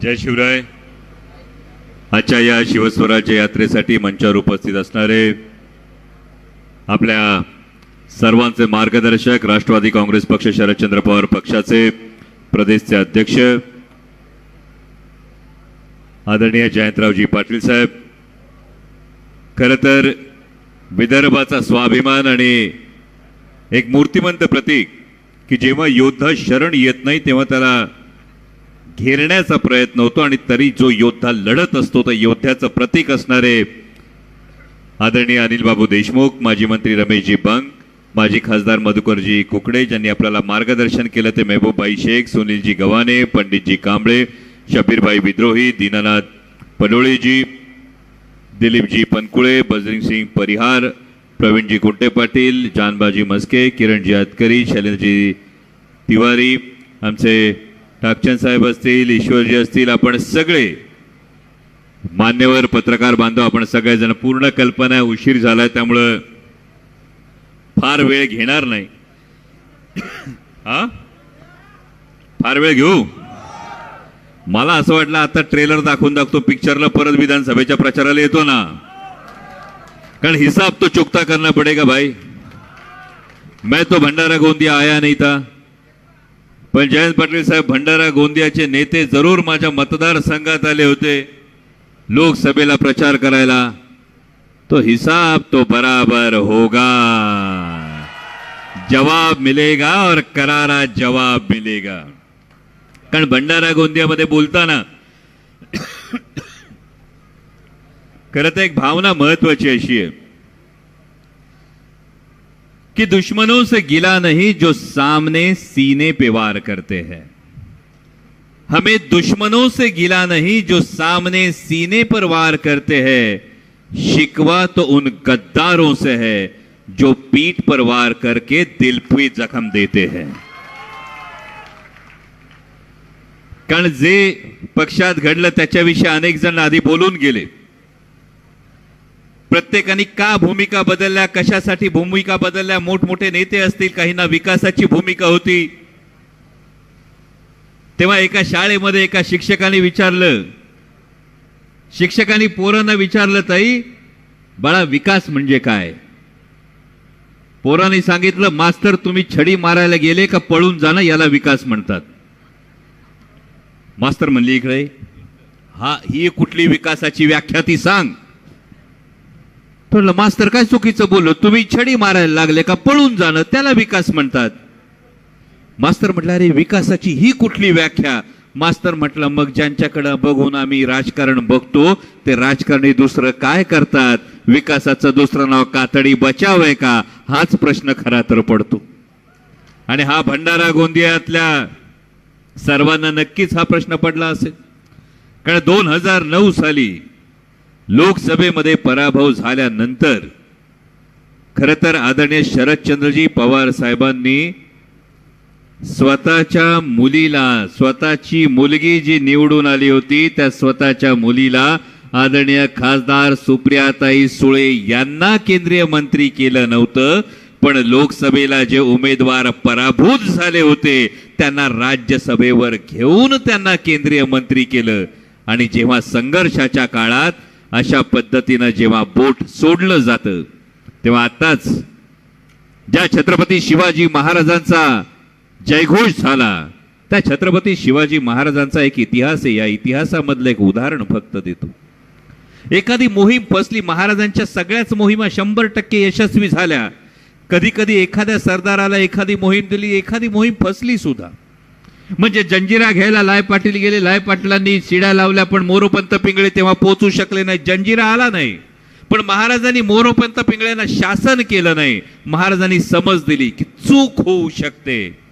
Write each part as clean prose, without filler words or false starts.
जय शिवराय. आजच्या या शिवस्वराज्य यात्रेसाठी मंचावर उपस्थित असणारे आपल्या सर्वांचे मार्गदर्शक राष्ट्रवादी काँग्रेस पक्ष शरदचंद्र पवार पक्षाचे प्रदेशचे अध्यक्ष आदरणीय जयंतरावजी पाटील साहेब, खरं तर विदर्भाचा स्वाभिमान आणि एक मूर्तिमंत प्रतीक की जेव्हा योद्धा शरण येत नाही तेव्हा त्याला घेरण्याचा प्रयत्न होतो आणि तरी जो योद्धा लढत असतो त्या योद्ध्याचं प्रतीक असणारे आदरणीय अनिल बाबू देशमुख, माजी मंत्री रमेशजी बंग, माजी खासदार मधुकरजी कुकडे ज्यांनी आपल्याला मार्गदर्शन केलं ते महबूबभाई शेख, सुनीलजी गव्हाणे, पंडितजी कांबळे, शबीरभाई विद्रोही, दीनानाथ पडोळेजी, दिलीपजी पनकुळे, बजरंगसिंग परिहार, प्रवीणजी कुंटे पाटील, जानबाजी मस्के, किरणजी अतकरी, शैलेंद्रजी तिवारी, आमचे टाकचंद साहेब असतील, ईश्वरजी असतील, आपण सगळे मान्यवर पत्रकार बांधव आपण सगळेजण पूर्ण कल्पना उशीर झाला त्यामुळे फार वेळ घेणार नाही. फार वेळ घेऊ. मला असं वाटलं आता ट्रेलर दाखवून दाखवतो पिक्चरला परत विधानसभेच्या प्रचाराला येतो ना, कारण हिसाब तो चुकता करना पड़ेगा भाई. मैं तो भंडारा गोंदिया आया नहीं था, पण जयंत पाटील साहेब भंडारा गोंदियाचे नेते जरूर माझ्या मतदारसंघात आले होते लोकसभेला प्रचार करायला. तो हिसाब तो बराबर होगा, जवाब मिलेगा और करारा जवाब मिलेगा. कारण भंडारा गोंदियामध्ये बोलताना खरं तर एक भावना महत्वाची अशी आहे कि दुश्मनों से गिला नहीं जो सामने सीने पे वार करते हैं. हमें दुश्मनों से गिला नहीं जो सामने सीने पर वार करते हैं. शिकवा तो उन गद्दारों से है जो पीठ पर वार करके दिल पे जख्म देते हैं. कारण जे पक्षात घडलं त्याच्याविषयी अनेक जण आधी बोलून गेले. प्रत्येकाने का भूमिका बदलल्या, कशासाठी भूमिका बदलल्या, मोठमोठे नेते असतील, काहींना विकासाची भूमिका होती. तेव्हा एका शाळेमध्ये एका शिक्षकाने विचारलं, शिक्षकांनी पोरांना विचारलं, ताई बाळा विकास म्हणजे काय? पोरांनी सांगितलं, मास्तर तुम्ही छडी मारायला गेले का पळून जाणं याला विकास म्हणतात. मास्तर म्हणले, इकडे ही कुठली विकासाची व्याख्या ती सांग. मास्तर काय चुकीचं बोललो, तुम्ही छडी मारायला लागले का पळून जाणं त्याला विकास म्हणतात. मास्तर म्हटलं, अरे विकासाची ही कुठली व्याख्या? मास्तर म्हटलं, मग ज्यांच्याकडे बघून आम्ही राजकारण बघतो ते राजकारणी दुसरं काय करतात? विकासाचं दुसरं नाव कातडी बचाव आहे का? हाच प्रश्न खरा तर पडतो. आणि हा भंडारा गोंदियातल्या सर्वांना नक्कीच हा प्रश्न पडला असेल. कारण 2009 साली लोकसभेमध्ये पराभव झाल्यानंतर खरं तर आदरणीय शरदचंद्रजी पवार साहेबांनी स्वतःच्या मुलीला, स्वतःची मुलगी जी निवडून आली होती त्या स्वतःच्या मुलीला आदरणीय खासदार सुप्रियाताई सुळे यांना केंद्रीय मंत्री केलं नव्हतं, पण लोकसभेला जे उमेदवार पराभूत झाले होते त्यांना राज्यसभेवर घेऊन त्यांना केंद्रीय मंत्री केलं. आणि जेव्हा संघर्षाच्या काळात अशा पद्धतीनं जेव्हा बोट सोडलं जातं तेव्हा आताच ज्या छत्रपती शिवाजी महाराजांचा जयघोष झाला त्या छत्रपती शिवाजी महाराजांचा एक इतिहास आहे. या इतिहासामधलं एक उदाहरण फक्त देतो. एखादी मोहीम फसली, महाराजांच्या सगळ्याच मोहिमा 100% यशस्वी झाल्या. कधी कधी एखाद्या सरदाराला एखादी मोहीम दिली, एखादी मोहीम फसली सुद्धा. म्हणजे जंजिरा घ्यायला लाय पाटील गेले, लाय पाटलांनी शिड्या लावल्या पण मोरोपंत पिंगळे तेव्हा पोहोचू शकले नाही, जंजिरा आला नाही. पण महाराजांनी मोरोपंत पिंगळ्यांना शासन केलं नाही. महाराजांनी समज दिली की चूक होऊ शकते.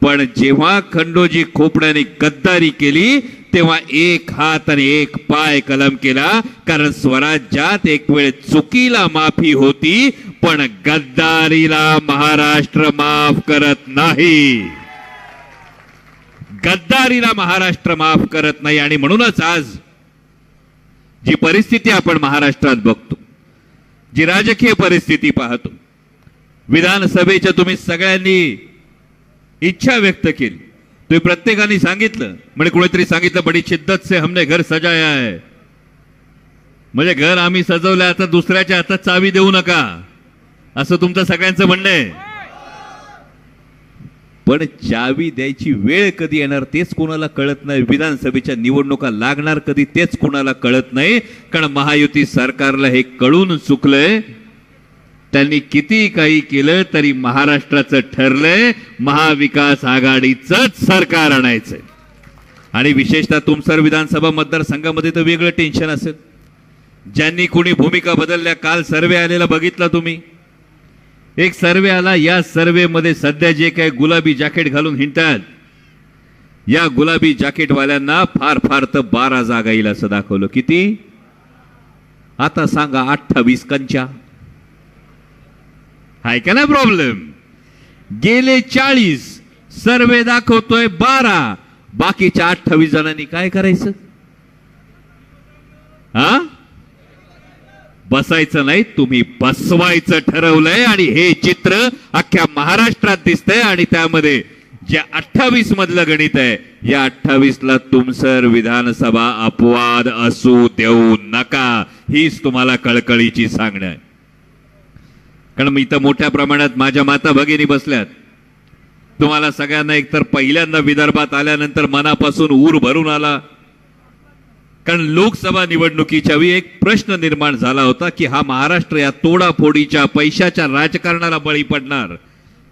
पण जेव्हा खंडोजी खोपड्याने गद्दारी केली तेव्हा एक हात आणि एक पाय कलम केला. कारण स्वराज्यात एक वेळ चुकीला माफी होती पण गद्दारीला महाराष्ट्र माफ करत नाही. गद्दारीला महाराष्ट्र माफ करत नाही. आणि म्हणूनच आज जी परिस्थिती आपण महाराष्ट्रात बघतो, जी राजकीय परिस्थिती पाहतो, विधानसभेच्या तुम्ही सगळ्यांनी इच्छा व्यक्त केली तुम्ही प्रत्येकाने सांगितलं, म्हणजे कोणीतरी सांगितलं बडी शिद्दत से हमने घर सजाया है, म्हणजे घर आम्ही सजवलं, आता दुसऱ्याच्या हातात चावी देऊ नका, असं तुमचं सगळ्यांचं म्हणणं आहे. पण चावी द्यायची वेळ कधी येणार तेच कोणाला कळत नाही. विधानसभेच्या निवडणुका लागणार कधी तेच कोणाला कळत नाही. कारण महायुती सरकारला हे कळून चुकलंय. त्यांनी किती काही केलं तरी महाराष्ट्राचं ठरलंय महाविकास आघाडीचंच सरकार आणायचंय. आणि विशेषतः तुमसर विधानसभा मतदारसंघामध्ये तर वेगळं टेन्शन असेल. ज्यांनी कोणी भूमिका बदलल्या, काल सर्वे आलेला बघितला तुम्ही. एक सर्वे आला, या सर्वे मध्ये सध्या जे काही गुलाबी जॅकेट घालून हिंडतात, या गुलाबी जॅकेटवाल्यांना फार फार तर 12 जागा येईल असं दाखवलं. किती? आता सांगा, 28 कंच्या. हाय का ना प्रॉब्लेम? गेले 40, सर्वे दाखवतोय 12, बाकीच्या 28 जणांनी काय करायचं? हा, बसायचं नाही, तुम्ही बसवायचं ठरवलंय. आणि हे चित्र अख्ख्या महाराष्ट्रात दिसतंय. आणि त्यामध्ये जे 28 मधलं गणित आहे, या 28ला तुमसर विधानसभा अपवाद असू देऊ नका, हीच तुम्हाला कळकळीची सांगणं आहे. कारण मी इथं मोठ्या प्रमाणात माझ्या माता भगिनी बसल्यात. तुम्हाला सगळ्यांना एकतर पहिल्यांदा विदर्भात आल्यानंतर मनापासून ऊर भरून आला. कारण लोकसभा निवडणुकीच्या वेळी एक प्रश्न निर्माण झाला होता की हा महाराष्ट्र या तोडाफोडीच्या पैशाच्या राजकारणाला बळी पडणार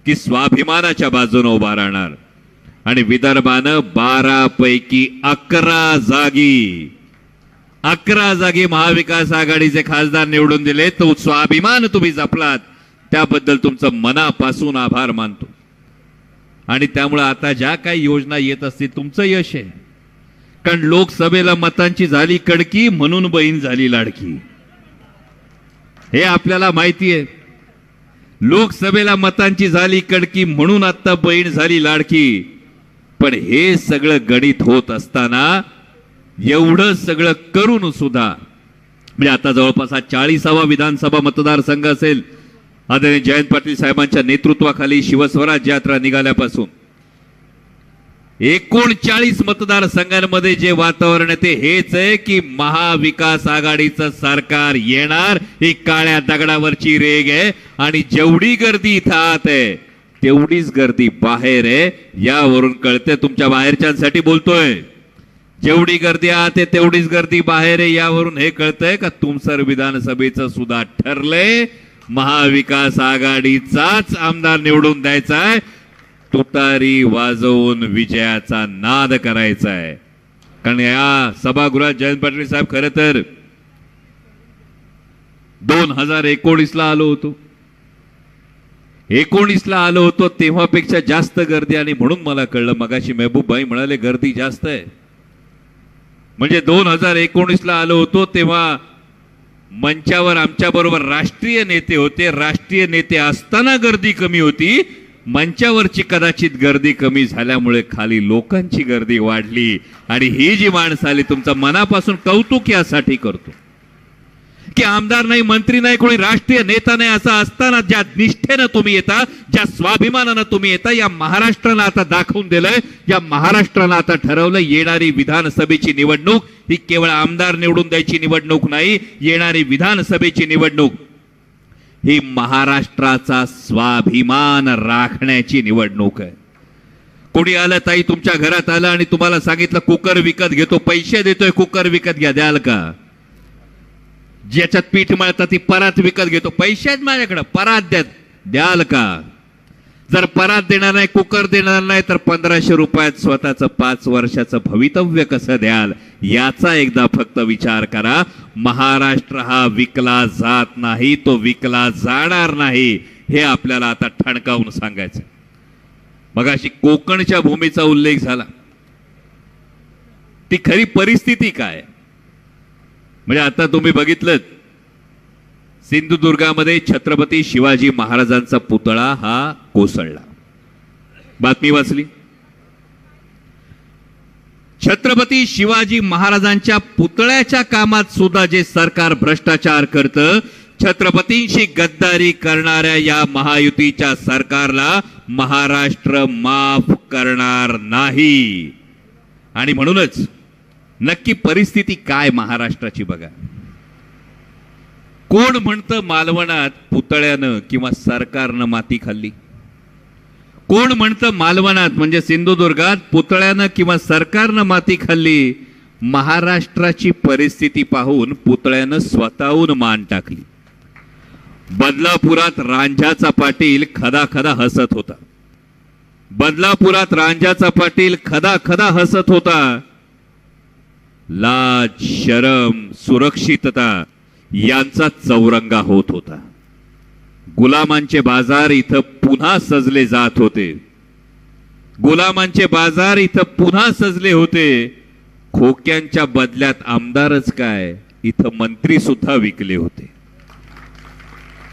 की स्वाभिमानाच्या बाजूने उभा राहणार. आणि विदर्भानं 12 पैकी 11 जागी महाविकास आघाडीचे खासदार निवडून दिले. तो स्वाभिमान तुम्ही जपलात, त्याबद्दल तुमचं मनापासून आभार मानतो. आणि त्यामुळे आता ज्या काही योजना येत असतील तुमचं यश आहे. कारण लोकसभेला मतांची झाली कडकी म्हणून बहीण झाली लाडकी, हे आपल्याला माहिती आहे. लोकसभेला मतांची झाली कडकी म्हणून आता बहीण झाली लाडकी. पण हे सगळं गणित होत असताना, एवढं सगळं करून सुद्धा, म्हणजे आता जवळपास 40वा विधानसभा मतदारसंघ असेल. आदरणीय जयंत पाटील साहेबांच्या नेतृत्वाखाली शिवस्वराज यात्रा निघाल्यापासून 39 मतदारसंघांमध्ये जे वातावरण आहे ते हेच आहे की महाविकास आघाडीचं सरकार येणार. ही काळ्या दगडावरची रेग आहे. आणि जेवढी गर्दी इथं आत आहे तेवढीच गर्दी बाहेर आहे. यावरून कळते, तुमच्या बाहेरच्यांसाठी बोलतोय, जेवढी गर्दी आत आहे तेवढीच गर्दी बाहेर आहे. यावरून हे कळतंय का तुमसर विधानसभेचं सुद्धा ठरलंय महाविकास आघाडीचाच आमदार निवडून द्यायचा आहे. तुतारी वाजवून विजयाचा नाद करायचा आहे. कारण या सभागृहात जयंत पाटील साहेब खरं तर 2019ला आलो होतो. 19ला आलो होतो तेव्हापेक्षा जास्त गर्दी. आणि म्हणून मला कळलं, मगाशी महबूब भाई म्हणाले गर्दी जास्त आहे. म्हणजे 2019ला आलो होतो तेव्हा मंचावर आमच्या बरोबर राष्ट्रीय नेते होते. राष्ट्रीय नेते असताना गर्दी कमी होती. मंचावरची कदाचित गर्दी कमी झाल्यामुळे खाली लोकांची गर्दी वाढली. आणि ही जी माणसं आली, तुमचं मनापासून कौतुक यासाठी करतो की आमदार नाही, मंत्री नाही, कोणी राष्ट्रीय नेता नाही, असं असताना ज्या निष्ठेनं तुम्ही येता, ज्या स्वाभिमानानं तुम्ही येता, या महाराष्ट्राला आता दाखवून दिलंय, या महाराष्ट्राला आता ठरवलं, येणारी विधानसभेची निवडणूक ही केवळ आमदार निवडून द्यायची निवडणूक नाही. येणारी विधानसभेची निवडणूक ही महाराष्ट्राचा स्वाभिमान राखण्याची निवडणूक आहे. कोणी आलं, ताई तुमच्या घरात आलं आणि तुम्हाला सांगितलं कुकर विकत घेतो, पैसे देतोय, कुकर विकत घ्या, द्याल का? ज्याच्यात पीठ मळतात ती परात विकत घेतो, पैसे आहेत माझ्याकडे, परात द्याल का? जर परात देणार नाही, कुकर देणार नाही, तर 1500 रुपयात स्वतःचं 5 वर्षाचं भवितव्य कसं द्याल? याचा एकदा फक्त विचार करा. महाराष्ट्र हा विकला जात नाही, तो विकला जाणार नाही, हे आपल्याला आता ठणकावून सांगायचं. मगाशी कोकणच्या भूमीचा उल्लेख झाला. ती खरी परिस्थिती काय? म्हणजे आता तुम्ही बघितलं, सिंधुदुर्गामध्ये छत्रपती शिवाजी महाराजांचा पुतळा हा कोसळला. बातमी वाचली. छत्रपती शिवाजी महाराजांच्या पुतळ्याच्या कामात सुद्धा जे सरकार भ्रष्टाचार करतं छत्रपतींशी गद्दारी करणाऱ्या या महायुतीच्या सरकारला महाराष्ट्र माफ करणार नाही. आणि म्हणूनच नक्की परिस्थिती काय महाराष्ट्राची बघा. कोण म्हणतं मालवणात पुतळ्यानं किंवा सरकारनं माती खाल्ली? कोण म्हणतं मालवणात म्हणजे सिंधुदुर्गात पुतळ्यानं किंवा सरकारनं माती खाल्ली? महाराष्ट्राची परिस्थिती पाहून पुतळ्यानं स्वतःहून मान टाकली. बदलापुरात रांझाचा पाटील खदा खदा हसत होता. बदलापुरात रांझाचा पाटील खदा खदा हसत होता. लाज, शरम, सुरक्षितता यांचा चौरंगा होत होता. गुलामांचे बाजार इथं पुन्हा सजले जात होते. गुलामांचे बाजार इथं पुन्हा सजले होते. खोक्यांच्या बदल्यात आमदारच काय, इथं मंत्री सुद्धा विकले होते.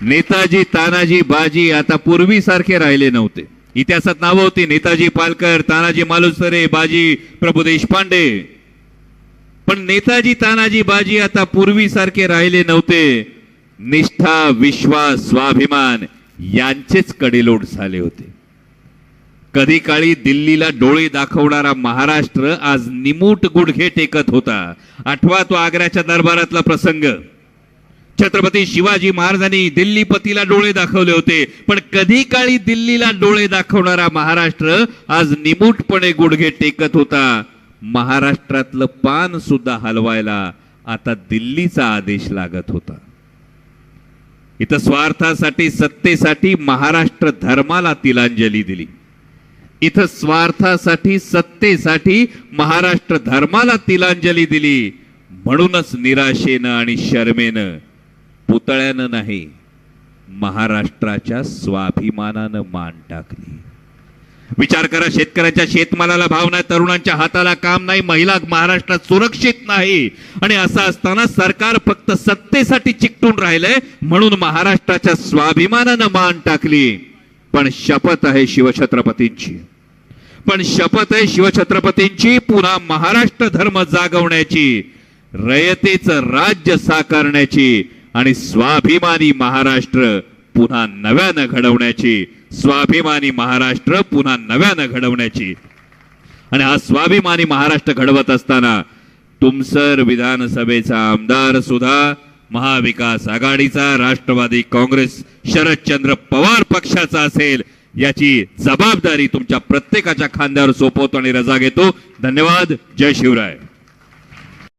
नेताजी, तानाजी, बाजी आता पूर्वीसारखे राहिले नव्हते. इतिहासात नावं होती नेताजी पालकर, तानाजी मालुसरे, बाजी प्रभू देशपांडे. पण नेताजी, तानाजी, बाजी आता पूर्वीसारखे राहिले नव्हते. निष्ठा, विश्वास, स्वाभिमान यांचेच कडेलोट झाले होते. कधी काळी दिल्लीला डोळे दाखवणारा महाराष्ट्र आज निमूट गुडघे टेकत होता. आठवा तो आग्र्याच्या दरबारातला प्रसंग. छत्रपती शिवाजी महाराजांनी दिल्लीपतीला डोळे दाखवले होते, पण कधी काळी दिल्लीला डोळे दाखवणारा महाराष्ट्र आज निमूटपणे गुडघे टेकत होता. महाराष्ट्रातलं पान सुद्धा हलवायला आता दिल्लीचा आदेश लागत होता. इथं स्वार्थासाठी, सत्तेसाठी महाराष्ट्र धर्माला तिलांजली दिली. इथं स्वार्थासाठी, सत्तेसाठी महाराष्ट्र धर्माला तिलांजली दिली. म्हणूनच निराशेनं आणि शर्मेनं, पुतळ्यानं नाही, महाराष्ट्राच्या स्वाभिमानानं मान टाकली. विचार करा, शेतकऱ्याच्या शेतमालाला भाव नाही, तरुणांच्या हाताला काम नाही, महिला महाराष्ट्रात सुरक्षित नाही. आणि असं असताना सरकार फक्त सत्तेसाठी चिकटून राहिलंय म्हणून महाराष्ट्राच्या स्वाभिमानानं मान टाकली. पण शपथ आहे शिवछत्रपतींची, पण शपथ आहे शिवछत्रपतींची पुन्हा महाराष्ट्र धर्म जागवण्याची, रयतेचं राज्य साकारण्याची आणि स्वाभिमानी महाराष्ट्र पुन्हा नव्यानं घडवण्याची. स्वाभिमानी महाराष्ट्र पुन्हा नव्यानं घडवण्याची. आणि हा स्वाभिमानी महाराष्ट्र घडवत असताना तुमसर विधानसभेचा आमदार सुद्धा महाविकास आघाडीचा, राष्ट्रवादी काँग्रेस, शरदचंद्र पवार पक्षाचा असेल, याची जबाबदारी तुमच्या प्रत्येकाच्या खांद्यावर सोपवतो आणि रजा घेतो. धन्यवाद. जय शिवराय.